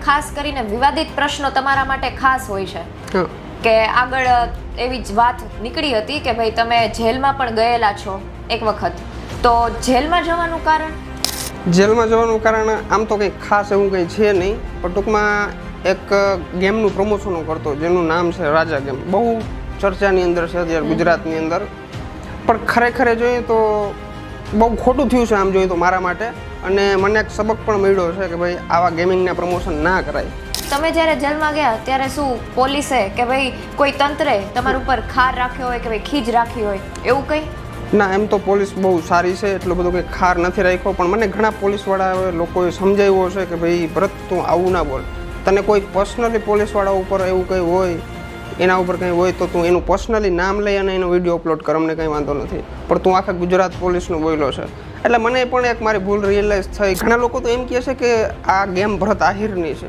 ખાસ કરીને વિવાદિત પ્રશ્નો તમારા માટે ખાસ હોય છે કે આગળ એવી જ વાત નીકળી હતી કે ભાઈ તમે જેલમાં પણ ગયેલા છો એક વખત, તો જેલમાં જવાનું કારણ? જેલમાં જવાનું કારણ આમ તો કંઈ ખાસ એવું કંઈ છે નહીં, પણ ટૂંકમાં એક ગેમનું પ્રમોશન કરતો જેનું નામ છે રાજા ગેમ. બહુ ચર્ચાની અંદર છે અત્યારે ગુજરાતની અંદર, પણ ખરેખર જોઈએ તો બહુ ખોટું થયું છે આમ જોઈએ તો મારા માટે. અને મને એક સબક પણ મળ્યો છે કે ભાઈ આવા ગેમિંગના પ્રમોશન ના કરાય. તમે જ્યારે જેલમાં ગયા ત્યારે શું પોલીસે કે ભાઈ કોઈ તંત્રે તમારા ઉપર ખાર રાખ્યો હોય કે ભાઈ ખીજ રાખી હોય એવું કંઈ? ના, એમ તો પોલીસ બહુ સારી છે, એટલું બધું કંઈ ખાર નથી રાખ્યો. પણ મને ઘણા પોલીસવાળા લોકોએ સમજાવ્યો છે કે ભાઈ ભરત તું આવું ના બોલ, તને કોઈ પર્સનલી પોલીસવાળા ઉપર એવું કંઈ હોય, એના ઉપર કંઈ હોય તો તું એનું પર્સનલી નામ લઈ અને એનો વિડીયો અપલોડ કર, અમને કંઈ વાંધો નથી. પણ તું આખા ગુજરાત પોલીસનો બોલ્યો છે. એટલે મને પણ એક મારી ભૂલ રિયલાઇઝ થઈ. ઘણા લોકો તો એમ કહે છે કે આ ગેમ ભરત આહિરની છે.